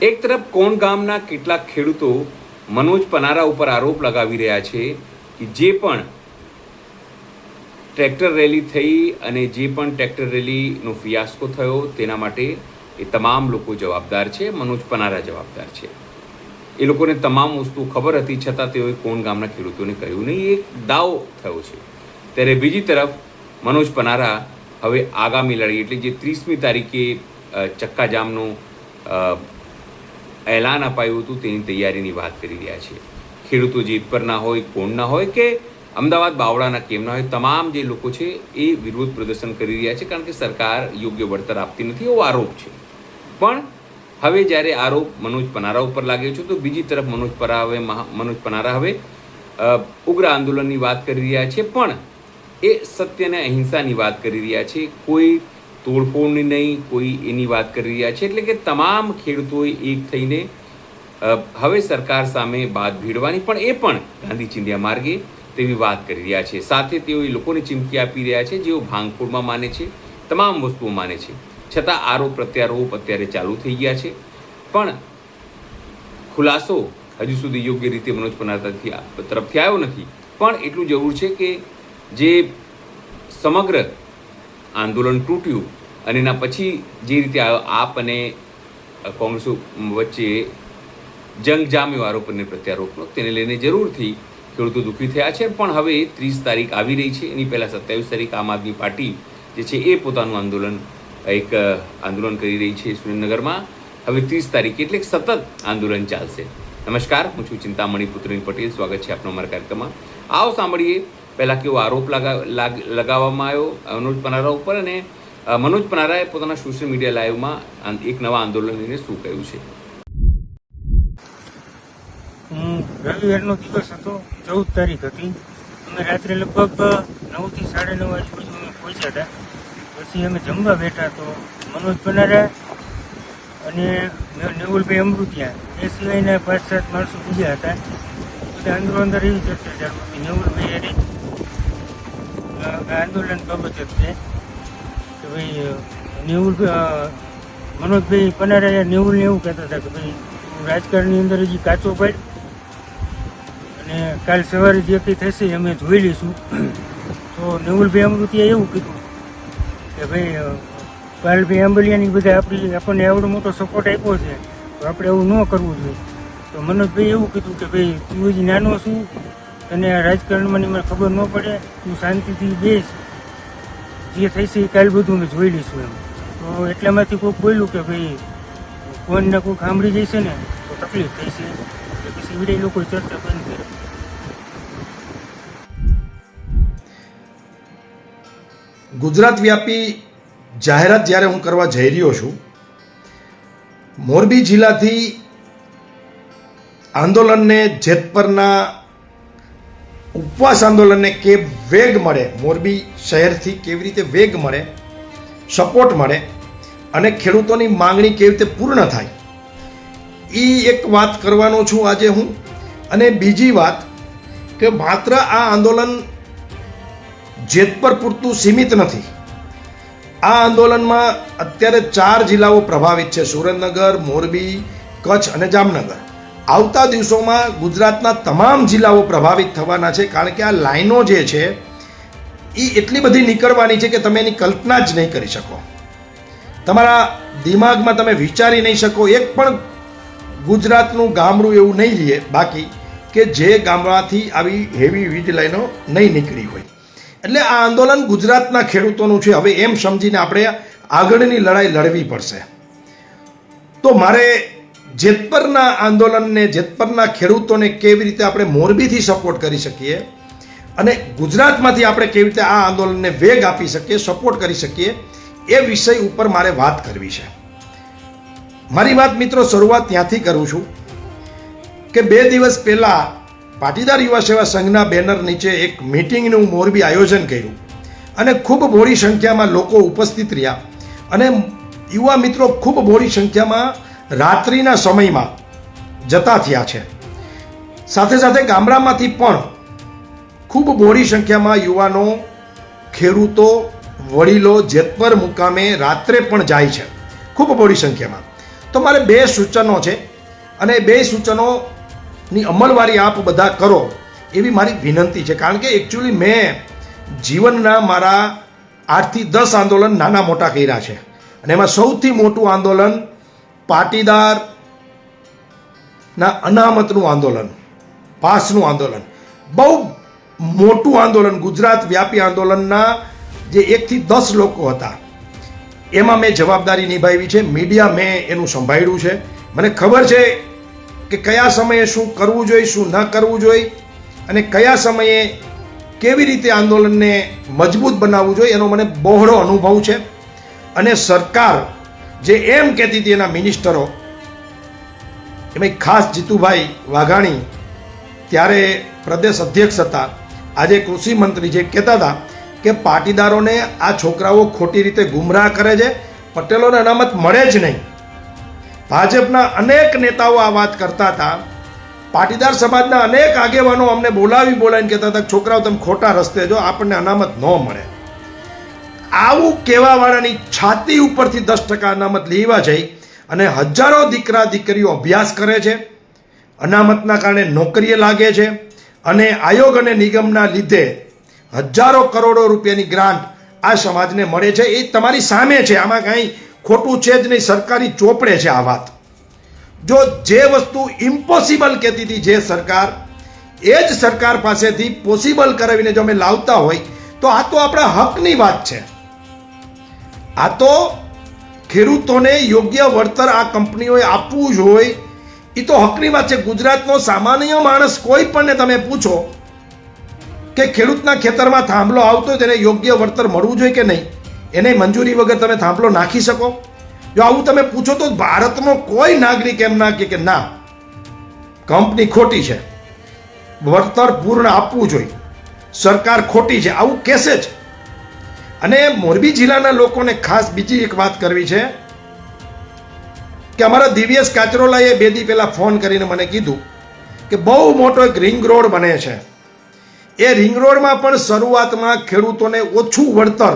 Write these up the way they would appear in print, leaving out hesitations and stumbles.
એક તરફ કોણ ગામના કેટલાક ખેડૂતો મનોજ પનારા ઉપર આરોપ લગાવી રહ્યા છે કે જે પણ ટ્રેક્ટર રેલી થઈ અને જે પણ ટ્રેક્ટર રેલીનો ફિયાસ્કો થયો તેના માટે એ તમામ લોકો જવાબદાર છે, મનોજ પનારા જવાબદાર છે. એ લોકોને તમામ વસ્તુ ખબર હતી છતાં તેઓએ કોણ ગામના ખેડૂતોને કહ્યું નહીં, એક દાવો થયો છે. ત્યારે બીજી તરફ મનોજ પનારા હવે આગામી લડાઈ એટલે જે 30મી તારીખે ચક્કાજામનો એલાન અપાયું હતું તેની તૈયારીની વાત કરી રહ્યા છે. ખેડૂતો જેતપરના હોય, કોણના હોય કે અમદાવાદ બાવળાના કેમના હોય, તમામ જે લોકો છે એ વિરોધ પ્રદર્શન કરી રહ્યા છે કારણ કે સરકાર યોગ્ય વળતર આપતી નથી એવો આરોપ છે. પણ હવે જ્યારે આરોપ મનોજ પનારા ઉપર લાગ્યો છે તો બીજી તરફ મનોજ પનારા હવે ઉગ્ર આંદોલનની વાત કરી રહ્યા છે, પણ એ સત્ય અને અહિંસાની વાત કરી રહ્યા છે, કોઈ તોડફોડની નહીં, કોઈ એની વાત કરી રહ્યા છે. એટલે કે તમામ ખેડૂતોએ એક થઈને હવે સરકાર સામે બાદ ભીડવાની, પણ એ પણ ગાંધી ચિંધ્યા માર્ગે તેવી વાત કરી રહ્યા છે. સાથે તેઓ એ લોકોને ચીમકી આપી રહ્યા છે જેઓ ભાંગફોડમાં માને છે, તમામ વસ્તુઓ માને છે, છતાં આરોપ પ્રત્યારોપ અત્યારે ચાલુ થઈ ગયા છે. પણ ખુલાસો હજુ સુધી યોગ્ય રીતે મનોજ પનારા તરફથી આવ્યો નથી. પણ એટલું જરૂર છે કે જે સમગ્ર આંદોલન તૂટ્યું અને એના પછી જે રીતે આપ અને કોંગ્રેસ વચ્ચે જંગ જામ્યો આરોપ અને પ્રત્યારોપનો, તેને લઈને જરૂરથી ખેડૂતો દુઃખી થયા છે. પણ હવે 30 તારીખ આવી રહી છે, એની પહેલાં 27 તારીખ આમ આદમી પાર્ટી જે છે એ પોતાનું આંદોલન કરી રહી છે સુરેન્દ્રનગરમાં. હવે 30 તારીખ એટલે સતત આંદોલન ચાલશે. નમસ્કાર, હું છું ચિંતામણી પુત્રની પટેલ. સ્વાગત છે આપનો અમારા કાર્યક્રમમાં. આવો સાંભળીએ પહેલાં કેવો આરોપ લગાવવામાં આવ્યો મનોજ પનારા ઉપર, અને મનોજ પનારાએ પોતાના સોશિયલ મીડિયા લાઈવમાં એક નવા આંદોલન લઈને શું કહ્યું છે. રવિવારનો દિવસ હતો, 14 તારીખ હતી. અમે રાત્રે લગભગ 9 થી 9:30 વાગે અમે પહોંચ્યા હતા. પછી અમે જમવા બેઠા તો મનોજ પનારા અને નેવુલભાઈ અમૃતિયા એ સિવાયના 5-7 માણસો બીજા હતા. બધા અંદરો અંદર એવી ચર્ચા ચાલુ હતી નેવુલભાઈ આંદોલન બાબત જ છે કે ભાઈ મનોજભાઈ પનારા નેવુલને એવું કહેતા હતા કે ભાઈ તું રાજકારણની અંદર હજી કાચો પાડ અને કાલ સવારે જે કંઈ થશે અમે જોઈ લઈશું. તો નેવુલભાઈ અમૃતિએ એવું કીધું કે ભાઈ પાલભાઈ આંબલિયાની બધા આપણને એવડો મોટો સપોર્ટ આપ્યો છે તો આપણે એવું ન કરવું જોઈએ. તો મનોજભાઈ એવું કીધું કે ભાઈ તું હજી નાનો છું, તને આ રાજકારણમાંની મને ખબર ન પડે, તું શાંતિથી બેસ, જે થશે એ કાલ બધું અમે જોઈ લઈશું એમ. તો એટલામાંથી કોઈક બોલ્યું કે ભાઈ કોઈને કોઈક સાંભળી જશે ને તો તકલીફ થઈ છે, એટલે પછી બધા લોકોએ ચર્ચા બંધ કરી. ગુજરાત વ્યાપી જાહેરાત જ્યારે હું કરવા જઈ રહ્યો છું, મોરબી જિલ્લાથી આંદોલનને, જેતપરના ઉપવાસ આંદોલનને કે વેગ મળે, મોરબી શહેરથી કેવી રીતે વેગ મળે, સપોર્ટ મળે અને ખેડૂતોની માંગણી કેવી રીતે પૂર્ણ થાય, એ એક વાત કરવાનો છું આજે હું. અને બીજી વાત કે માત્ર આ આંદોલન જેતપર પૂરતું સીમિત નથી. આ આંદોલનમાં અત્યારે 4 જિલ્લાઓ પ્રભાવિત છે: સુરેન્દ્રનગર, મોરબી, કચ્છ અને જામનગર. આવતા દિવસોમાં ગુજરાતના તમામ જિલ્લાઓ પ્રભાવિત થવાના છે, કારણ કે આ લાઈનો જે છે એ એટલી બધી નીકળવાની છે કે તમે એની કલ્પના જ નહીં કરી શકો. તમારા દિમાગમાં તમે વિચારી નહીં શકો. એક પણ ગુજરાતનું ગામડું એવું નહીં રહે બાકી કે જે ગામડાથી આવી હેવી વીજ લાઈનો નહીં નીકળી હોય. એટલે આ આંદોલન ગુજરાતના ખેડૂતોનું છે. હવે એમ સમજીને આપણે આગળની લડાઈ લડવી પડશે. તો મારે જેતપરના આંદોલનને, જેતપરના ખેડૂતોને કેવી રીતે આપણે મોરબીથી સપોર્ટ કરી શકીએ અને ગુજરાતમાંથી આપણે કેવી રીતે આ આંદોલનને વેગ આપી શકીએ, સપોર્ટ કરી શકીએ, એ વિષય ઉપર મારે વાત કરવી છે. મારી વાત મિત્રો શરૂઆત ત્યાંથી કરું છું કે 2 દિવસ પહેલાં પાટીદાર યુવા સેવા સંઘના બેનર નીચે એક મિટિંગનું મોરબી આયોજન કર્યું અને ખૂબ મોટી સંખ્યામાં લોકો ઉપસ્થિત રહ્યા અને યુવા મિત્રો ખૂબ મોટી સંખ્યામાં રાત્રિના સમયમાં જતા થયા છે. સાથે સાથે ગામડામાંથી પણ ખૂબ મોટી સંખ્યામાં યુવાનો, ખેડૂતો, વડીલો જેતપર મુકામે રાત્રે પણ જાય છે, ખૂબ મોટી સંખ્યામાં. તો મારે 2 સૂચનો છે અને 2 સૂચનોની અમલવારી આપ બધા કરો એવી મારી વિનંતી છે. કારણ કે એકચ્યુઅલી મેં જીવનના મારા 8 થી 10 આંદોલન નાના મોટા કર્યા છે અને એમાં સૌથી મોટું આંદોલન પાટીદારના અનામતનું આંદોલન, પાસનું આંદોલન, બહુ મોટું આંદોલન, ગુજરાત વ્યાપી આંદોલનના જે 1 થી 10 લોકો હતા એમાં મેં જવાબદારી નિભાવી છે. મીડિયા મેં એનું સંભાળ્યું છે. મને ખબર છે કે કયા સમયે શું કરવું જોઈએ, શું ન કરવું જોઈએ અને કયા સમયે કેવી રીતે આંદોલનને મજબૂત બનાવવું જોઈએ એનો મને બહોળો અનુભવ છે. અને સરકાર જે એમ કહેતી હતી એના મિનિસ્ટરો, એમાં ખાસ જીતુભાઈ વાઘાણી ત્યારે પ્રદેશ અધ્યક્ષ હતા, આજે કૃષિ મંત્રી, જે કહેતા હતા કે પાટીદારોને આ છોકરાઓ ખોટી રીતે ગુમરાહ કરે છે, પટેલોને અનામત મળે જ નહીં. ભાજપના અનેક નેતાઓ આ વાત કરતા હતા. પાટીદાર સમાજના અનેક આગેવાનો અમને બોલાવીને કહેતા હતા છોકરાઓ તમે ખોટા રસ્તે જો, આપણને અનામત ન મળે. આવું કહેવાવાળાની છાતી ઉપરથી 10% અનામત લેવા જઈ અને હજારો દીકરા દીકરીઓ અભ્યાસ કરે છે, અનામતના કારણે નોકરીએ લાગે છે અને આયોગ અને નિગમના લીધે હજારો કરોડો રૂપિયાની ગ્રાન્ટ આ સમાજને મળે છે. એ તમારી સામે છે, આમાં કાંઈ ખોટું છે જ નહીં. સરકારી ચોપડે છે આ વાત. જો જે વસ્તુ ઇમ્પોસિબલ કહેતી હતી જે સરકાર, એ જ સરકાર પાસેથી પોસિબલ કરાવીને જો અમે લાવતા હોય તો આ તો આપણા હકની વાત છે. આ તો ખેડૂતોને યોગ્ય વળતર આ કંપનીઓએ આપવું જોઈએ, એ તો હકની વાત છે. ગુજરાતનો સામાન્ય માણસ કોઈ પણને તમે પૂછો કે ખેડૂતના ખેતરમાં થાંભલો આવતો હોય તેને યોગ્ય વળતર મળવું જોઈએ કે નહીં, એને મંજૂરી વગર તમે થાંભલો નાખી શકો? જો આવું તમે પૂછો તો ભારતનો કોઈ નાગરિક એમ ના કે ના કંપની ખોટી છે, વળતર પૂર્ણ આપવું જોઈએ, સરકાર ખોટી છે, આવું કહેશે જ. અને મોરબી જિલ્લાના લોકોને ખાસ બીજી એક વાત કરવી છે કે અમારા દિવ્યેશ કાચરોલાએ 2 દી પહેલા ફોન કરીને મને કીધું કે બહુ મોટો એક રિંગ રોડ બને છે. એ રિંગ રોડમાં પણ શરૂઆતમાં ખેડૂતોને ઓછું વળતર,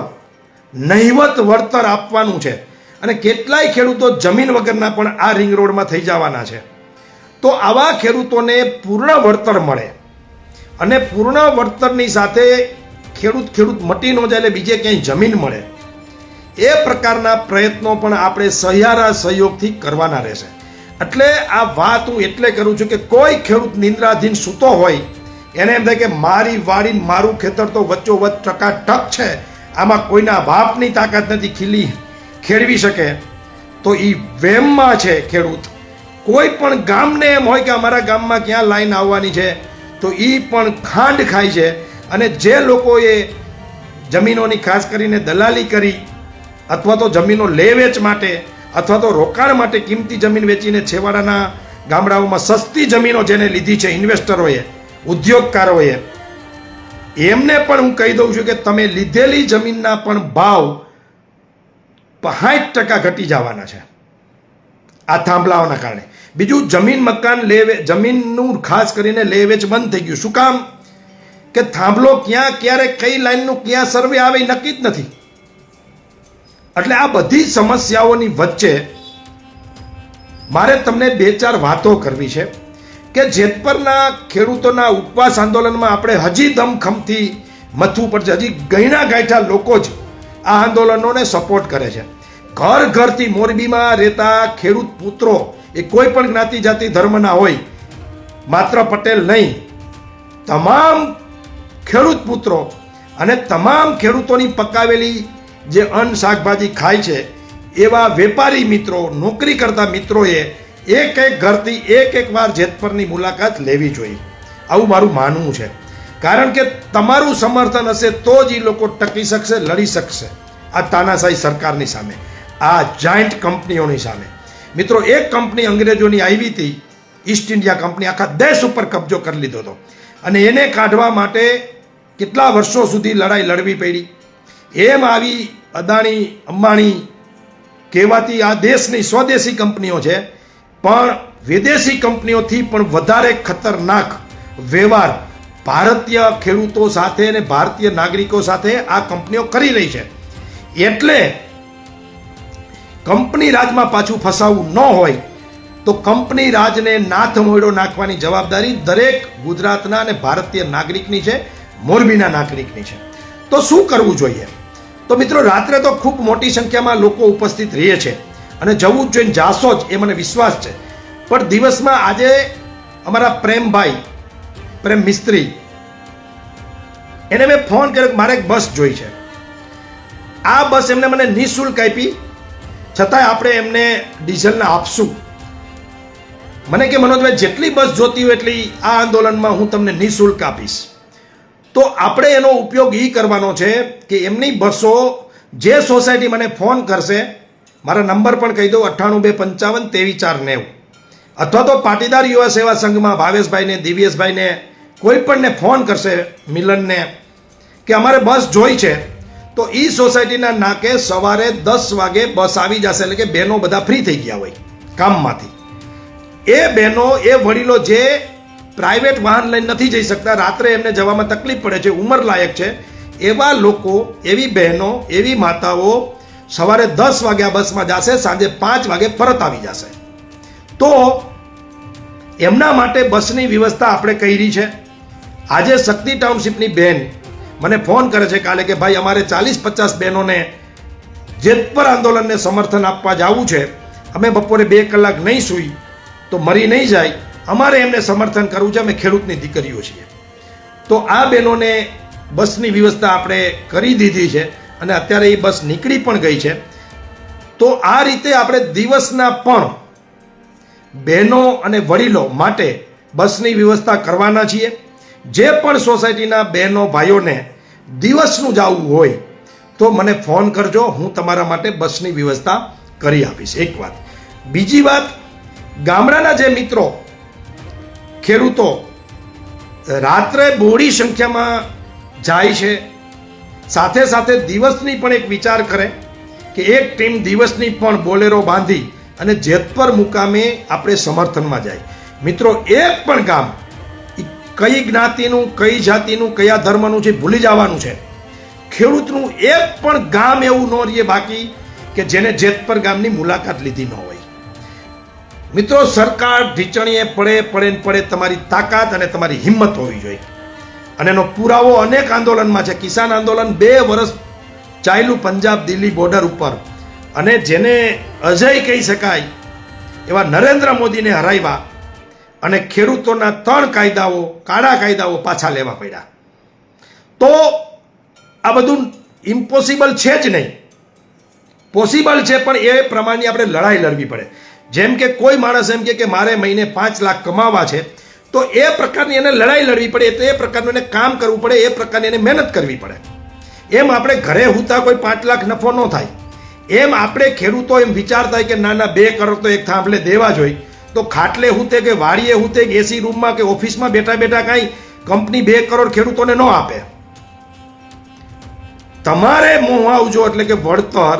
નહિવત વળતર આપવાનું છે અને કેટલાય ખેડૂતો જમીન વગરના પણ આ રિંગ રોડમાં થઈ જવાના છે. તો આવા ખેડૂતોને પૂર્ણ વળતર મળે અને પૂર્ણ વળતરની સાથે ખેડૂત મટી ન જાય એટલે બીજે ક્યાંય જમીન મળે, એ પ્રકારના પ્રયત્નો પણ આપણે સહિયારા સહયોગથી કરવાના રહેશે. એટલે આ વાત હું એટલે કરું છું કે કોઈ ખેડૂત નિંદ્રાધીન સૂતો હોય એને એમ થાય કે મારી વાડી મારું ખેતર તો વચ્ચોવચ્ચ ટકાટક છે, આમાં કોઈના બાપની તાકાત નથી ખેડવી શકે, તો એ વેમમાં છે ખેડૂત. કોઈ પણ ગામને એમ હોય કે અમારા ગામમાં ક્યાં લાઈન આવવાની છે તો એ પણ ખાંડ ખાય છે. અને જે લોકોએ જમીનોની ખાસ કરીને દલાલી કરી અથવા તો જમીનો લે વેચ માટે અથવા તો રોકાણ માટે કિંમતી જમીન વેચીને છેવાડાના ગામડાઓમાં સસ્તી જમીનો જેને લીધી છે ઇન્વેસ્ટરોએ, ઉદ્યોગકારોએ, એમને પણ હું કહી દઉં છું કે તમે લીધેલી જમીનના પણ ભાવ 60% ઘટી જવાના છે આ થાંભલાઓના કારણે. બીજું જમીન મકાન જમીનનું ખાસ કરીને લે વેચ બંધ થઈ ગયું. શું કામ? કે થાંભલો ક્યાં ક્યારે કઈ લાઈનનું ક્યાં સર્વે આવે એ નક્કી જ નથી. એટલે આ બધી સમસ્યાઓની વચ્ચે મારે તમને 2-4 વાતો કરવી છે કે જેતપરના ખેડૂતોના ઉપવાસ આંદોલનમાં આપણે હજી દમખમથી મથવું પડશે. હજી ગયણા ગાંઠા લોકો જ આ આંદોલનોને સપોર્ટ કરે છે. ઘર ઘરથી મોરબીમાં રહેતા ખેડૂત પુત્રો, એ કોઈ પણ જ્ઞાતિ જાતિ ધર્મના હોય, માત્ર પટેલ નહીં, તમામ ખેડૂત પુત્રો અને તમામ ખેડૂતોની પકાવેલી જે અન્ન શાકભાજી ખાય છે એવા વેપારી મિત્રો, નોકરી કરતા મિત્રોએ એક ઘરથી એક વાર જેતપરની મુલાકાત લેવી જોઈએ, આવું મારું માનવું છે. કારણ કે તમારું સમર્થન હશે તો જ એ લોકો ટકી શકશે, લડી શકશે આ તાનાશાહી સરકારની સામે, આ જાયન્ટ કંપનીઓની સામે. મિત્રો, એક કંપની અંગ્રેજોની આવી હતી, ઈસ્ટ ઇન્ડિયા કંપની, આખા દેશ ઉપર કબજો કરી લીધો હતો અને એને કાઢવા માટે કેટલા વર્ષો સુધી લડાઈ લડવી પડી. એમ આવી અદાણી અંબાણી કહેવાતી આ દેશની સ્વદેશી કંપનીઓ છે, પણ વિદેશી કંપનીઓથી પણ વધારે ખતરનાક વ્યવહાર ભારતીય ખેડૂતો સાથે અને ભારતીય નાગરિકો સાથે આ કંપનીઓ કરી રહી છે. એટલે કંપની રાજમાં પાછું ફસાવવું ન હોય તો કંપની રાજને નાથ મોયડો નાખવાની જવાબદારી દરેક ગુજરાતના અને ભારતીય નાગરિકની છે, મોરબીના નાગરિકની છે. તો શું કરવું જોઈએ? તો મિત્રો, રાત્રે તો ખૂબ મોટી સંખ્યામાં લોકો ઉપસ્થિત રહે છે અને જવું જ જોઈએ, જાશો જ, એ મને વિશ્વાસ છે. પણ દિવસમાં આજે અમારા પ્રેમ મિસ્ત્રી, એને મેં ફોન કર્યો કે મારે એક બસ જોઈ છે. આ બસ એમને મને નિઃશુલ્ક આપી, છતાંય આપણે એમને ડીઝલના આપશું. મને કે મનોજભાઈ, જેટલી બસ જોતી હોય એટલી આ આંદોલનમાં હું તમને નિઃશુલ્ક આપીશ. તો આપણે એનો ઉપયોગ એ કરવાનો છે કે એમની બસો જે સોસાયટી મને ફોન કરશે, મારા નંબર પણ કહી દઉં 9825532490, અથવા તો પાટીદાર યુવા સેવા સંઘમાં ભાવેશભાઈને, દિવ્યેશભાઈને, કોઈ પણને ફોન કરશે, મિલનને, કે અમારે બસ જોઈ છે, તો એ સોસાયટીના નાકે સવારે 10 વાગે બસ આવી જશે. એટલે કે બહેનો બધા ફ્રી થઈ ગયા હોય કામમાંથી. એ બહેનો, એ વડીલો જે પ્રાઇવેટ વાહન લઈને નથી જઈ શકતા, રાત્રે એમને જવામાં તકલીફ પડે છે, ઉંમર લાયક છે, એવા લોકો, એવી બહેનો, એવી માતાઓ સવારે 10 વાગે આ બસમાં જશે, સાંજે 5 વાગે પરત આવી જશે. તો એમના માટે બસની વ્યવસ્થા આપણે કરી છે. આજે શક્તિ ટાઉનશીપની બહેન મને ફોન કરે છે કાલે કે ભાઈ, અમારે 40-50 બહેનોને જેતપર આંદોલનને સમર્થન આપવા જવું છે, અમે બપોરે 2 કલાક નહીં સૂઈ તો મરી નહીં જાય, અમારે એમને સમર્થન કરવું છે, અમે ખેડૂતની દીકરીઓ છીએ. તો આ બહેનોને બસની વ્યવસ્થા આપણે કરી દીધી છે અને અત્યારે એ બસ નીકળી પણ ગઈ છે. તો આ રીતે આપણે દિવસના પણ બહેનો અને વડીલો માટે બસની વ્યવસ્થા કરવાના છીએ. જે પણ સોસાયટીના બહેનો ભાઈઓને દિવસનું જવું હોય તો મને ફોન કરજો, હું તમારા માટે બસની વ્યવસ્થા કરી આપીશ. એક વાત. બીજી વાત, ગામડાના જે મિત્રો, ખેડૂતો રાત્રે બહોળી સંખ્યામાં જાય છે, સાથે સાથે દિવસની પણ એક વિચાર કરે કે એક ટીમ દિવસની પણ બોલેરો બાંધી અને જેતપર મુકામે આપણે સમર્થનમાં જાય. મિત્રો, એક પણ ગામ કઈ જ્ઞાતિનું, કઈ જાતિનું, કયા ધર્મનું છે ભૂલી જવાનું છે. ખેડૂતનું એક પણ ગામ એવું ન રહે બાકી કે જેને જેતપર ગામની મુલાકાત લીધી ન હોય. મિત્રો, સરકાર ઢીચણીએ પડે તમારી તાકાત અને તમારી હિંમત હોવી જોઈએ. અને એનો પુરાવો અનેક આંદોલનમાં છે. કિસાન આંદોલન 2 વર્ષ ચાલ્યું પંજાબ દિલ્હી બોર્ડર ઉપર, અને જેને અજય કહી શકાય એવા નરેન્દ્ર મોદીને હરાવ્યા અને ખેડૂતોના 3 કાયદાઓ, કાળા કાયદાઓ પાછા લેવા પડ્યા. તો આ બધું ઇમ્પોસિબલ છે જ નહીં, પોસિબલ છે, પણ એ પ્રમાણે આપણે લડાઈ લડવી પડે. જેમ કે કોઈ માણસ એમ કે મારે મહિને 5 લાખ કમાવા છે, તો એ પ્રકારની એને લડાઈ લડવી પડે, તો એ પ્રકારનું એને કામ કરવું પડે, એ પ્રકારની એને મહેનત કરવી પડે. એમ આપણે ઘરે હુતા કોઈ 5 લાખ નફો ન થાય, એમ આપણે ખેડૂતો એમ વિચારતા કે ના 2 કરોડ તો એક થાંભલે દેવા જોઈએ, તો ખાટલે હુતે કે વાડીએ હુતે કે એસી રૂમમાં કે ઓફિસમાં બેઠા બેઠા કાંઈ કંપની 2 કરોડ ખેડૂતોને ન આપે. તમારે મુઆવજો એટલે કે વળતર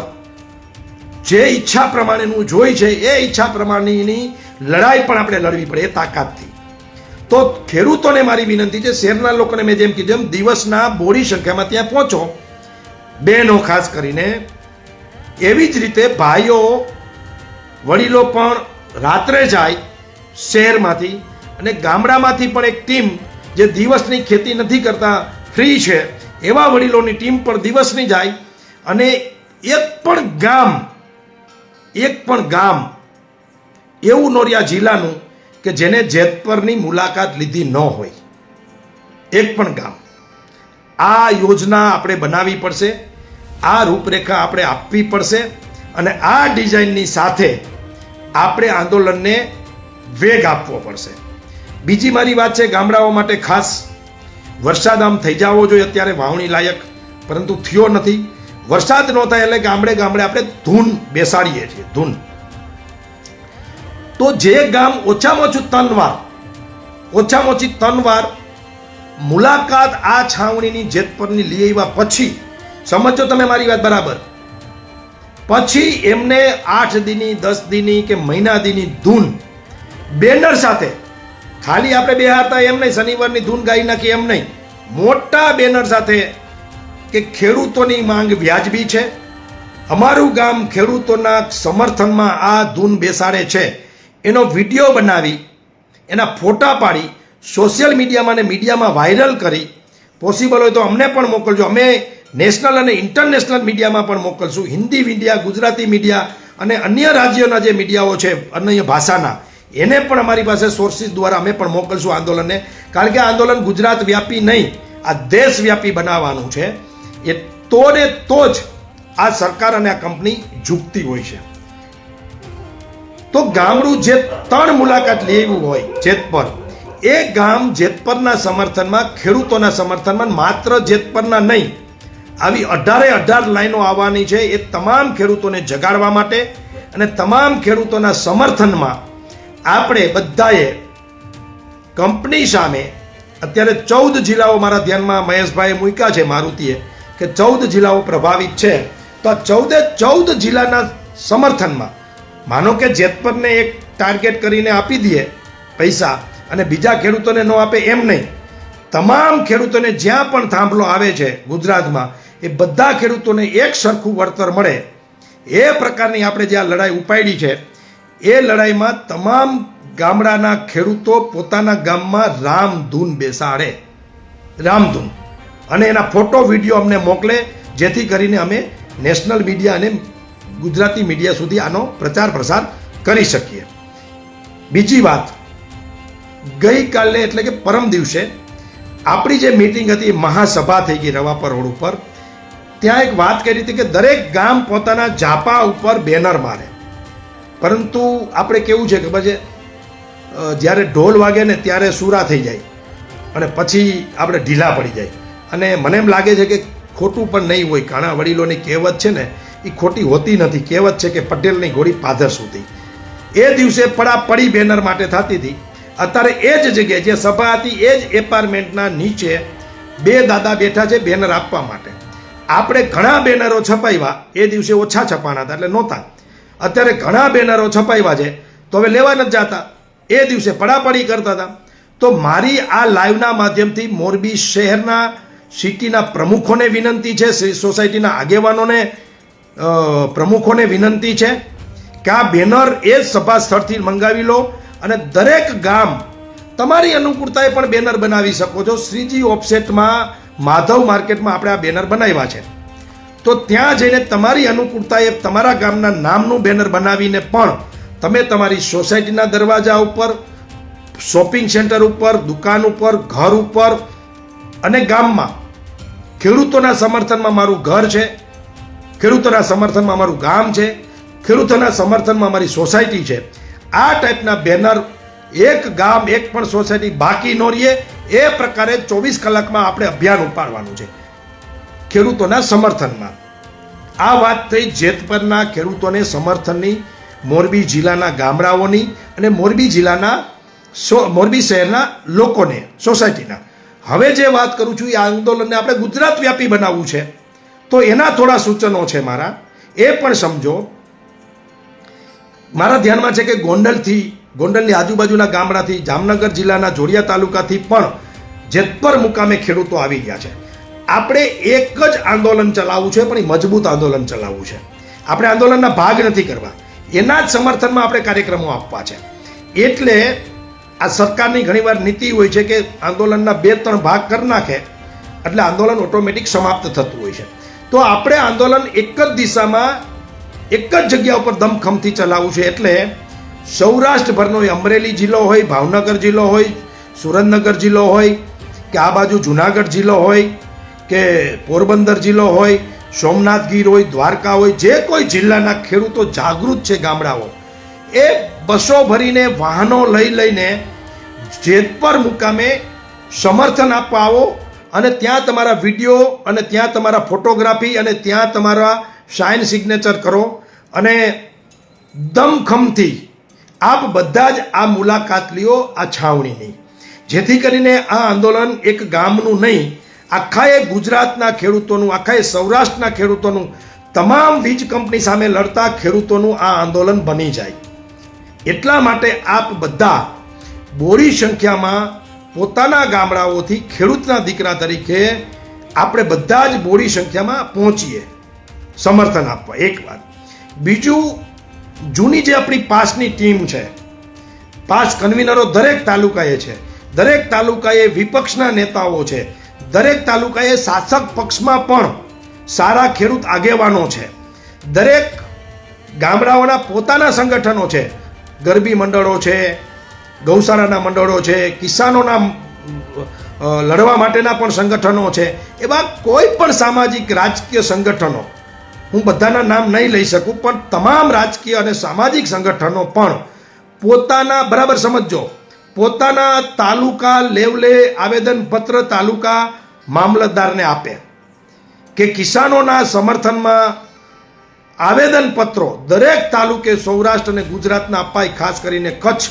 જે ઈચ્છા પ્રમાણેનું જોઈ છે, એ ઈચ્છા પ્રમાણેની લડાઈ પણ આપણે લડવી પડે એ તાકાતથી. તો ખેડૂતોને મારી વિનંતી છે, શહેરના લોકોને મેં જેમ કીધું એમ દિવસના બોડી સંખ્યામાં ત્યાં પહોંચો, બહેનો ખાસ કરીને. એવી જ રીતે ભાઈઓ, વડીલો પણ રાત્રે જાય શહેરમાંથી, અને ગામડામાંથી પણ એક ટીમ જે દિવસની ખેતી નથી કરતા, ફ્રી છે, એવા વડીલોની ટીમ પણ દિવસની જાય. અને એક પણ ગામ એવું નોરિયા જિલ્લાનું કે જેને જેતપરની મુલાકાત લીધી ન હોય, એક પણ ગામ. આ યોજના આપણે બનાવવી પડશે, આ રૂપરેખા આપણે આપવી પડશે, અને આ ડિઝાઇનની સાથે આપણે આંદોલનને વેગ આપવો પડશે. બીજી મારી વાત છે ગામડાઓ માટે ખાસ, વરસાદ આમ થઈ જવો જોઈએ અત્યારે વાવણી લાયક, પરંતુ થયો નથી. વરસાદ ન થાય એટલે ગામડે આપણે ધૂન બેસાડીએ છીએ, ધૂન. તો જે ગામ ઓછામાં ઓછી 3 વાર મુલાકાત આ છાવણીની જેતપરની લઈ આવ્યા પછી, સમજો તમે મારી વાત બરાબર, પછી એમને 8 દીની, 10 દીની કે મહિના દીની ધૂન બેનર સાથે, ખાલી આપણે બેહારતા એમ નહીં, શનિવારની ધૂન ગાઈ નાખી એમ નહીં, મોટા બેનર સાથે કે ખેડૂતોની માંગ વ્યાજબી છે, અમારું ગામ ખેડૂતોના સમર્થનમાં આ ધૂન બેસાડે છે એનો વિડીયો બનાવી એના ફોટા પાડી સોશિયલ મીડિયામાં અને મીડિયામાં વાયરલ કરી, પોસિબલ હોય તો અમને પણ મોકલજો, અમે નેશનલ અને ઇન્ટરનેશનલ મીડિયામાં પણ મોકલશું. હિન્દી મીડિયા, ગુજરાતી મીડિયા અને અન્ય રાજ્યોના જે મીડિયાઓ છે અન્ય ભાષાના, એને પણ અમારી પાસે સોર્સિસ દ્વારા અમે પણ મોકલશું આંદોલનને. કારણ કે આ આંદોલન ગુજરાત વ્યાપી નહીં, આ દેશવ્યાપી બનાવવાનું છે. એ તો ને તો જ આ સરકાર અને આ કંપની ઝૂકતી હોય છે. તો ગામડું જે 3 મુલાકાત લેવું હોય જેતપર, એ ગામ જેતપરના સમર્થનમાં, ખેડૂતોના સમર્થનમાં, માત્ર જેતપરના નહીં, આવી 18 લાઈનો આવવાની છે. એ તમામ ખેડૂતોને જગાડવા માટે અને તમામ ખેડૂતોના સમર્થનમાં આપણે બધાએ કંપની સામે, અત્યારે 14 જિલ્લાઓ મારા ધ્યાનમાં મહેશભાઈએ મૂક્યા છે મારુતિએ, કે 14 જિલ્લાઓ પ્રભાવિત છે. તો આ 14 જિલ્લાના સમર્થનમાં, માનો કે જેતપરને એક ટાર્ગેટ કરીને આપી દઈએ પૈસા અને બીજા ખેડૂતોને ન આપે એમ નહીં, તમામ ખેડૂતોને જ્યાં પણ થાંભલો આવે છે ગુજરાતમાં, એ બધા ખેડૂતોને એક સરખું વળતર મળે, એ પ્રકારની આપણે જે આ લડાઈ ઉપાડી છે, એ લડાઈમાં તમામ ગામડાના ખેડૂતો પોતાના ગામમાં રામધૂન બેસાડે, રામધૂન, અને એના ફોટો વિડીયો અમને મોકલે, જેથી કરીને અમે નેશનલ મીડિયા અને ગુજરાતી મીડિયા સુધી આનો પ્રચાર પ્રસાર કરી શકીએ. બીજી વાત, ગઈકાલે એટલે કે પરમ દિવસે આપણી જે મીટિંગ હતી, મહાસભા થઈ ગઈ રવાપર રોડ ઉપર. ત્યાં એક વાત કરી હતી કે દરેક ગામ પોતાના જાપા ઉપર બેનર મારે, પરંતુ આપણે કેવું છે કે પછી જ્યારે ઢોલ વાગે ને ત્યારે સૂરા થઈ જાય અને પછી આપણે ઢીલા પડી જાય. અને મને એમ લાગે છે કે ખોટું પણ નહીં હોય. ઘણા વડીલોની કહેવત છે ને, એ ખોટી હોતી નથી. કહેવત છે કે પટેલની ઘોડી પાદર સુધી. એ દિવસે પડાપડી બેનર માટે થતી હતી. અત્યારે એ જ જગ્યાએ જે સભા હતી એ જ એપાર્ટમેન્ટના નીચે 2 દાદા બેઠા છે બેનર આપવા માટે. આપણે ઘણા બેનરો છપાવ્યા, એ દિવસે ઓછા છપાણા હતા એટલે નહોતા. અત્યારે ઘણા બેનરો છપાવ્યા છે તો હવે લેવા નથી જતા, એ દિવસે પડાપડી કરતા હતા. તો મારી આ લાઈવના માધ્યમથી મોરબી શહેરના સિટીના પ્રમુખોને વિનંતી છે, સોસાયટીના આગેવાનોને, પ્રમુખોને વિનંતી છે કે આ બેનર એ જ સભા સ્થળથી મંગાવી લો અને દરેક ગામ તમારી અનુકૂળતાએ પણ બેનર બનાવી શકો છો. શ્રીજી ઓફસેટમાં, માધવ માર્કેટમાં આપણે આ બેનર બનાવ્યા છે. તો ત્યાં જઈને તમારી અનુકૂળતાએ તમારા ગામના નામનું બેનર બનાવીને પણ તમે તમારી સોસાયટીના દરવાજા ઉપર, શોપિંગ સેન્ટર ઉપર, દુકાન ઉપર, ઘર ઉપર અને ગામમાં, ખેડૂતોના સમર્થનમાં મારું ઘર છે, ખેડૂતોના સમર્થનમાં મારું ગામ છે, ખેડૂતોના સમર્થનમાં મારી સોસાયટી છે, આ ટાઈપના બેનર એક ગામ, એક પણ સોસાયટી બાકી ન રહીએ એ પ્રકારે 24 કલાકમાં આપણે અભિયાન ઉપાડવાનું છે ખેડૂતોના સમર્થનમાં. આ વાત થઈ જેતપરના ખેડૂતોને સમર્થનની, મોરબી જિલ્લાના ગામડાઓની અને મોરબી જિલ્લાના મોરબી શહેરના લોકોને, સોસાયટીના. હવે જે વાત કરું છું એ આંદોલનને આપણે ગુજરાત વ્યાપી બનાવવું છે. તો એના થોડા સૂચનો છે મારા, એ પણ સમજો. મારા ધ્યાનમાં છે કે ગોંડલની આજુબાજુના ગામડાથી, જામનગર જિલ્લાના જોડિયા તાલુકાથી પણ જેતપર મુકામે ખેડૂતો આવી ગયા છે. આપણે એક જ આંદોલન ચલાવવું છે, પણ એ મજબૂત આંદોલન ચલાવવું છે. આપણે આંદોલનના ભાગ નથી કરવા, એના જ સમર્થનમાં આપણે કાર્યક્રમો આપવા છે. એટલે આ સરકારની ઘણીવાર નીતિ હોય છે કે આંદોલનના 2-3 ભાગ કરી નાખે એટલે આંદોલન ઓટોમેટિક સમાપ્ત થતું હોય છે. તો આપણે આંદોલન એક જ દિશામાં, એક જ જગ્યા ઉપર દમખમથી ચલાવવું છે. એટલે સૌરાષ્ટ્રભરનો, અમરેલી જિલ્લો હોય, ભાવનગર જિલ્લો હોય, સુરેન્દ્રનગર જિલ્લો હોય, કે આ બાજુ જુનાગઢ જિલ્લો હોય, કે પોરબંદર જિલ્લો હોય, સોમનાથ ગીર હોય, દ્વારકા હોય, જે કોઈ જિલ્લાના ખેડૂતો જાગૃત છે, ગામડાઓ, એ બસો ભરીને, વાહનો લઈને જેતપર મુકામે સમર્થન આપવા આવો અને ત્યાં તમારા વિડીયો અને ત્યાં તમારા ફોટોગ્રાફી અને ત્યાં તમારા સાઇન સિગ્નેચર કરો અને દમખમથી આપ બધા જ આ મુલાકાત લ્યો આ છાવણીની, જેથી કરીને આ આંદોલન એક ગામનું નહીં, આખાએ ગુજરાતના ખેડૂતોનું, આખાએ સૌરાષ્ટ્રના ખેડૂતોનું, તમામ વીજ કંપની સામે લડતા ખેડૂતોનું આ આંદોલન બની જાય. એટલા માટે આપ બધા બોડી સંખ્યામાં પોતાના ગામડાઓથી ખેડૂતના દીકરા તરીકે આપણે બધા જ બોડી સંખ્યામાં પહોંચીએ. સમર્થન આપવા, એક વાત. બીજું, જૂની જે આપણી પાસની ટીમ છે, પાસ કન્વીનરો દરેક તાલુકાએ છે, દરેક તાલુકાએ વિપક્ષના નેતાઓ છે, દરેક તાલુકાએ શાસક પક્ષમાં પણ સારા ખેડૂત આગેવાનો છે, દરેક ગામડાઓના પોતાના સંગઠનો છે, ગરબી મંડળો છે, ગૌશાળાના મંડળો છે, કિસાનોના લડવા માટેના પણ સંગઠનો છે. એવા કોઈ પણ સામાજિક રાજકીય સંગઠનો, હું બધાના નામ નહીં લઈ શકું, પણ તમામ રાજકીય અને સામાજિક સંગઠનો પણ પોતાના, બરાબર સમજો, પોતાના તાલુકા લેવલે આવેદનપત્ર તાલુકા મામલતદારને આપે કે કિસાનોના સમર્થનમાં આવેદનપત્રો દરેક તાલુકે સૌરાષ્ટ્ર અને ગુજરાતના અપાય. ખાસ કરીને કચ્છ,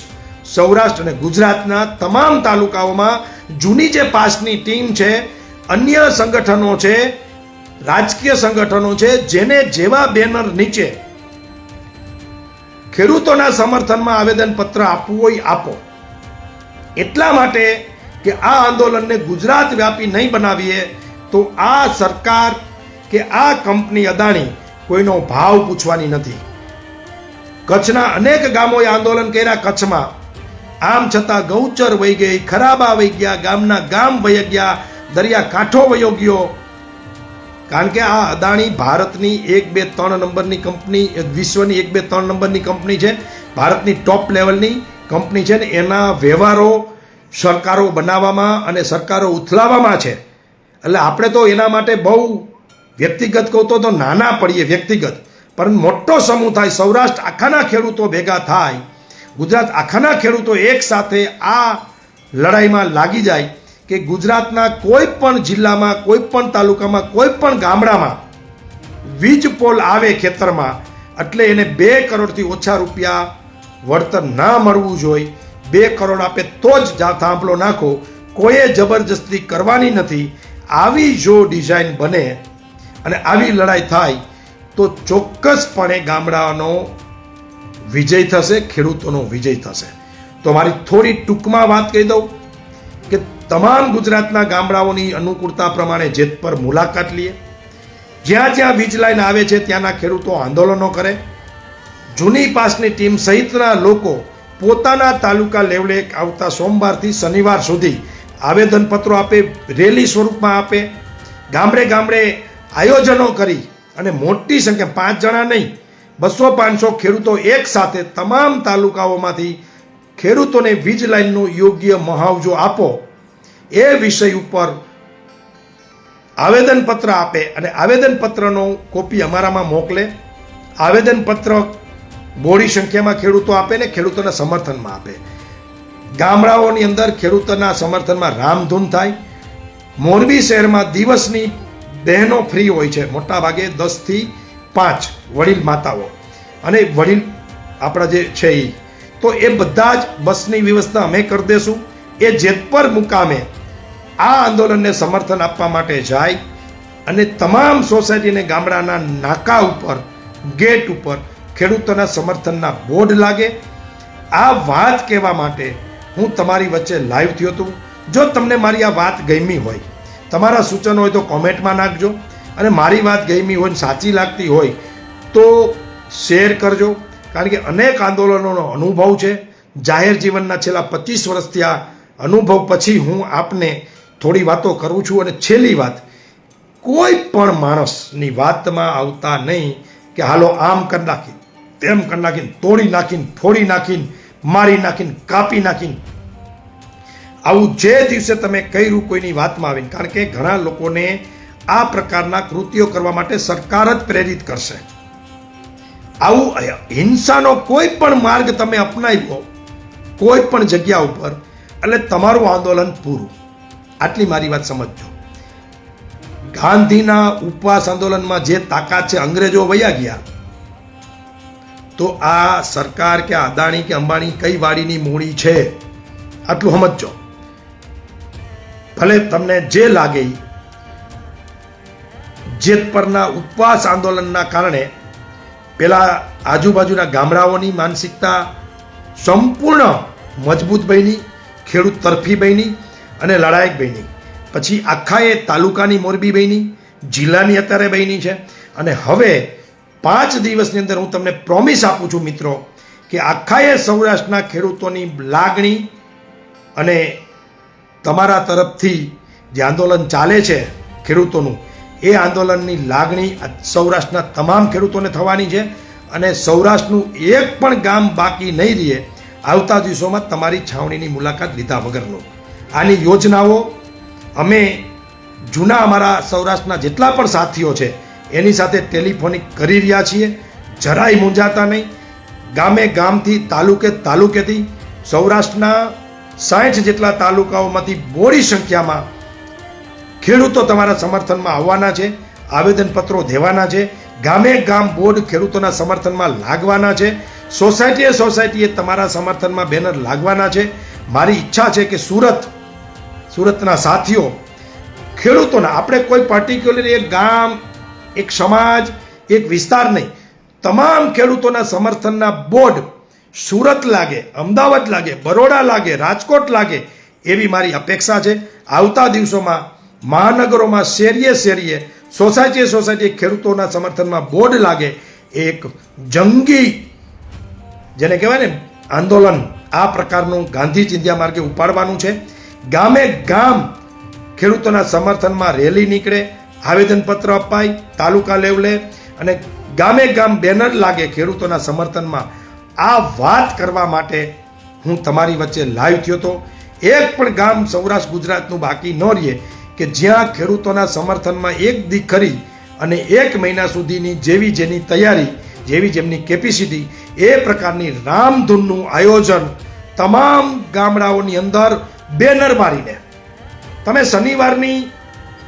સૌરાષ્ટ્ર અને ગુજરાતના તમામ તાલુકાઓમાં જૂની જે પાસની ટીમ છે, અન્ય સંગઠનો છે, રાજકીય સંગઠનો છે, જેને જેવા બેનર નીચે ખેડૂતોના સમર્થનમાં આવેદનપત્ર આપવું હોય આપો. એટલા માટે કે આ આંદોલનને ગુજરાત વ્યાપી નહીં બનાવીએ તો આ સરકાર કે આ કંપની અદાણી કોઈનો ભાવ પૂછવાની નથી. કચ્છના અનેક ગામોએ આંદોલન કર્યા કચ્છમાં, આમ છતાં ગૌચર વહી ગઈ, ખરાબા વહી ગયા, ગામના ગામ વહી ગયા, દરિયા કાંઠો વયો ગયો. કારણ કે આ અદાણી ભારતની 1, 2, 3 નંબરની કંપની, વિશ્વની 1, 2, 3 નંબરની કંપની છે, ભારતની ટોપ લેવલની કંપની છે ને એના વ્યવહારો સરકારો બનાવવામાં અને સરકારો ઉથલાવવામાં છે. એટલે આપણે તો એના માટે બહુ વ્યક્તિગત કહું તો નાના પડીએ વ્યક્તિગત, પરંતુ મોટો સમૂહ થાય, સૌરાષ્ટ્ર આખાના ખેડૂતો ભેગા થાય, ગુજરાત આખાના ખેડૂતો એક સાથે આ લડાઈમાં લાગી જાય કે ગુજરાતના કોઈ પણ જિલ્લામાં, કોઈ પણ તાલુકામાં, કોઈ પણ ગામડામાં વીજ પોલ આવે ખેતરમાં એટલે એને 2 કરોડથી ઓછા રૂપિયા વળતર ના મળવું જોઈએ. 2 કરોડ આપે તો જ થાંભલો નાખો, કોઈએ જબરજસ્તી કરવાની નથી. આવી જો ડિઝાઇન બને અને આવી લડાઈ થાય તો ચોક્કસપણે ગામડાનો વિજય થશે, ખેડૂતોનો વિજય થશે. તો મારી થોડી ટૂંકમાં વાત કહી દઉં કે તમામ ગુજરાતના ગામડાઓની અનુકૂળતા પ્રમાણે જેતપર મુલાકાત લઈએ. જ્યાં જ્યાં વીજ લાઈન આવે છે ત્યાંના ખેડૂતો આંદોલનો કરે. જૂની પાસની ટીમ સહિતના લોકો પોતાના તાલુકા લેવલે આવતા સોમવારથી શનિવાર સુધી આવેદનપત્રો આપે, રેલી સ્વરૂપમાં આપે, ગામડે ગામડે આયોજનો કરી અને મોટી સંખ્યા, 5 જણા નહીં, 200-500 ખેડૂતો એક સાથે તમામ તાલુકાઓમાંથી ખેડૂતોને વીજ લાઈનનો યોગ્ય મુઆવજો આપો એ વિષય ઉપર આવેદનપત્ર આપે અને આવેદનપત્રનો કોપી અમારામાં મોકલે. આવેદનપત્ર બોડી સંખ્યામાં ખેડૂતો આપે ને ખેડૂતોના સમર્થનમાં આપે. ગામડાઓની અંદર ખેડૂતોના સમર્થનમાં રામધૂન થાય. મોરબી શહેરમાં દિવસની બહેનો ફ્રી હોય છે, મોટા ભાગે 10 થી 5 વડીલ માતાઓ અને વડીલ આપણા જે છે એ, તો એ બધા જ બસની વ્યવસ્થા અમે કરી દેશું. એ જેતપર મુકામે આ આંદોલનને સમર્થન આપવા માટે જાય અને તમામ સોસાયટી અને ગામડાના નાકા ઉપર, ગેટ ઉપર ખેડૂતોના સમર્થનના બોર્ડ લાગે. આ વાત કહેવા માટે હું તમારી વચ્ચે લાઈવ થયો હતો. જો તમને મારી આ વાત ગમી હોય, તમારા સૂચનો હોય તો કોમેન્ટમાં નાખજો, અને મારી વાત ગમી હોય ને સાચી લાગતી હોય તો શેર કરજો. કારણ કે અનેક આંદોલનોનો અનુભવ છે, જાહેર જીવનના છેલ્લા 25 વર્ષથી આ અનુભવ પછી હું આપને થોડી વાતો કરું છું. અને છેલ્લી વાત, કોઈ પણ માણસની વાતમાં આવતા નહીં કે હાલો આમ કરી નાખી, તેમ કરી નાખીને, તોડી નાખીને, ફોડી નાખીને, મારી નાખીને, કાપી નાખીને, આવું જે દિવસે તમે કર્યું કોઈની વાતમાં આવીને, કારણ કે ઘણા લોકોને આ પ્રકારના કૃત્યો કરવા માટે સરકાર જ પ્રેરિત કરશે. આવું હિંસાનો કોઈ પણ માર્ગ તમે અપનાવ્યો કોઈ પણ જગ્યા ઉપર એટલે તમારું આંદોલન પૂરું. આટલી મારી વાત સમજજો. ગાંધીના ઉપવાસ આંદોલનમાં જે તાકાત છે, અંગ્રેજો વયા ગયા તો આ સરકાર કે અદાણી કે અંબાણી કઈ વાડીની મૂડી છે આટલું સમજજો. ભલે તમને જે લાગે. જેતપરના ઉપવાસ આંદોલનના કારણે પેલા આજુબાજુના ગામડાઓની માનસિકતા સંપૂર્ણ મજબૂત બની, ખેડૂત તરફી બની અને લડાયક બની. પછી આખા એ તાલુકાની મોરબી બની, જિલ્લાની અત્યારે બની છે. અને હવે 5 દિવસની અંદર હું તમને પ્રોમિસ આપું છું મિત્રો કે આખાએ સૌરાષ્ટ્રના ખેડૂતોની લાગણી અને તમારા તરફથી જે આંદોલન ચાલે છે ખેડૂતોનું, એ આંદોલનની લાગણી સૌરાષ્ટ્રના તમામ ખેડૂતોને થવાની છે અને સૌરાષ્ટ્રનું એક પણ ગામ બાકી નહીં રહે આવતા દિવસોમાં તમારી છાવણીની મુલાકાત લીધા વગરનું. આની યોજનાઓ અમે જૂના અમારા સૌરાષ્ટ્રના જેટલા પણ સાથીઓ છે એની સાથે ટેલિફોનિક કરી રહ્યા છીએ. જરાય મૂંઝાતા નહીં. ગામે ગામથી તાલુકેથી સૌરાષ્ટ્રના 60 જેટલા તાલુકાઓમાંથી મોટી સંખ્યામાં ખેડૂતો તમારા સમર્થનમાં આવવાના છે, આવેદનપત્રો દેવાના છે, ગામે ગામ બોર્ડ ખેડૂતોના સમર્થનમાં લાગવાના છે, સોસાયટીએ તમારા સમર્થનમાં બેનર લાગવાના છે. મારી ઈચ્છા છે કે સુરતના સાથીઓ ખેડૂતોના, આપણે કોઈ પર્ટિક્યુલર એક ગામ, એક સમાજ, એક વિસ્તાર નહીં, તમામ ખેડૂતોના સમર્થનના બોર્ડ સુરત લાગે, અમદાવાદ લાગે, બરોડા લાગે, રાજકોટ લાગે એવી મારી અપેક્ષા છે. આવતા દિવસોમાં મહાનગરોમાં શેરીએ સોસાયટીએ ખેડૂતોના સમર્થનમાં બોર્ડ લાગે. એક જંગી, જેને કહેવાય ને આંદોલન, આ પ્રકારનું ગાંધી ચિંધ્યા માર્ગે ઉપાડવાનું છે. ગામે ગામ ખેડૂતોના સમર્થનમાં રેલી નીકળે, આવેદનપત્ર અપાય તાલુકા લેવલે અને ગામે ગામ બેનર લાગે ખેડૂતોના સમર્થનમાં. આ વાત કરવા માટે હું તમારી વચ્ચે લાઈવ થયો હતો. એક પણ ગામ સૌરાષ્ટ્ર ગુજરાતનું બાકી ન રહે કે જ્યાં ખેડૂતોના સમર્થનમાં એક દી ખરી અને 1 મહિના સુધીની જેની તૈયારી, જેમની કેપેસિટી, એ પ્રકારની રામધૂનનું આયોજન તમામ ગામડાઓની અંદર બેનર મારીને, તમે શનિવારની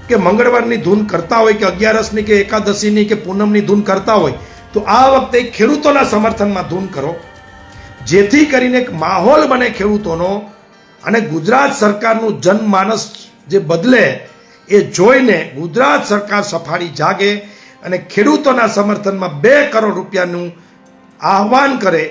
કે મંગળવારની ધૂન કરતા હોય કે 11સની કે એકાદશીની કે પૂનમની ધૂન કરતા હોય તો આ વખતે ખેડૂતોના સમર્થનમાં ધૂન કરો, જેથી કરીને એક માહોલ બને ખેડૂતોનો અને ગુજરાત સરકારનું જનમાનસ જે બદલે એ જોઈને ગુજરાત સરકાર સફાળી જાગે અને ખેડૂતોના સમર્થનમાં 2 કરોડ રૂપિયાનું આહવાન કરે.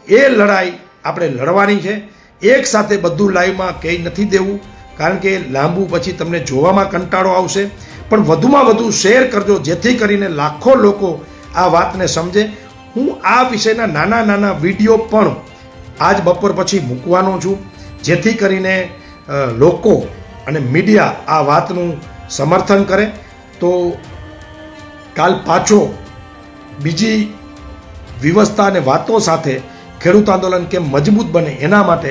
એ લડાઈ આપણે લડવાની છે. એક સાથે બધું લાઈવમાં કહી નથી દેવું, કારણ કે લાંબુ પછી તમને જોવામાં કંટાળો આવશે. પણ વધુમાં વધુ શેર કરજો જેથી કરીને લાખો લોકો આ વાતને સમજે. હું આ વિષયના નાના વિડીયો પણ આજ બપોર પછી મૂકવાનો છું, જેથી કરીને લોકો અને મીડિયા આ વાતનું સમર્થન કરે. તો કાલ પાછો બીજી વ્યવસ્થા અને વાતો સાથે ખેડૂત આંદોલન કેમ મજબૂત બને એના માટે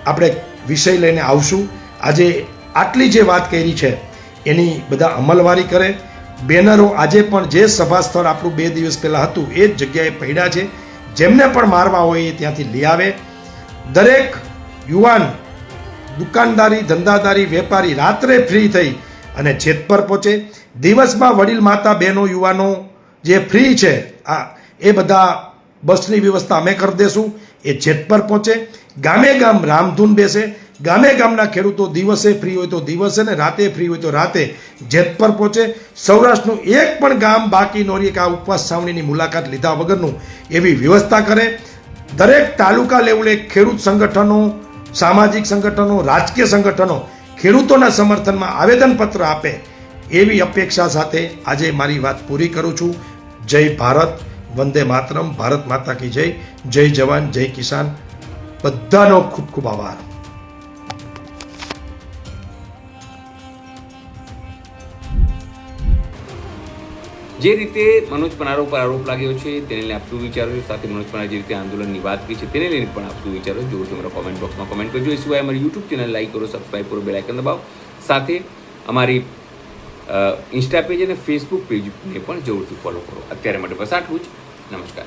આપણે વિષય લઈને આવશું. આજે આટલી જે વાત કરી છે એની બધા અમલવારી કરે. બેનરો આજે પણ જે સભા સ્થળ આપણું 2 દિવસ પહેલાં હતું એ જ જગ્યાએ પડ્યા છે. જેમને પણ મારવા હોય એ ત્યાંથી લઈ આવે. દરેક યુવાન, દુકાનદારી, ધંધાદારી, વેપારી રાત્રે ફ્રી થઈ અને જેતપર પહોંચે. દિવસમાં વડીલ માતા, બહેનો, યુવાનો જે ફ્રી છે એ બધા બસની વ્યવસ્થા અમે કરી દઈશું. એ જેતપર પહોંચે, ગામે ગામ રામધૂન બેસે. ગામે ગામના ખેડૂતો દિવસે ફ્રી હોય તો દિવસે ને રાતે ફ્રી હોય તો રાતે જેતપર પહોંચે. સૌરાષ્ટ્રનું એક પણ ગામ બાકી ન રહે કે આ ઉપવાસ છાવણીની મુલાકાત લીધા વગરનું એવી વ્યવસ્થા કરે. દરેક તાલુકા લેવલે ખેડૂત સંગઠનો, સામાજિક સંગઠનો, રાજકીય સંગઠનો ખેડૂતોના સમર્થનમાં આવેદનપત્ર આપે એવી અપેક્ષા સાથે આજે મારી વાત પૂરી કરું છું. જય ભારત, વંદે માતરમ, ભારત માતા કી જય. જય જવાન, જય કિસાન. બધાનો ખૂબ ખૂબ આભાર. જે રીતે મનોજ પનારો પર આરોપ લાગ્યો છે તેને લઈને આપ શું વિચારો છો, સાથે મનોજ પનારે જે રીતે આંદોલનની વાત કરી છે તેને લઈને પણ આપ શું વિચારો છો, જરૂરથી અમારા કોમેન્ટ બોક્સમાં કોમેન્ટ કરજો. એ સિવાય અમારી યુટ્યુબ ચેનલ લાઈક કરો, સબસ્ક્રાઈબ કરો, બેલ આઇકન દબાવો. સાથે અમારી ઇન્સ્ટા પેજ અને ફેસબુક પેજને પણ જરૂરથી ફોલો કરો. અત્યારે માટે બસ આટલું જ. નમસ્કાર.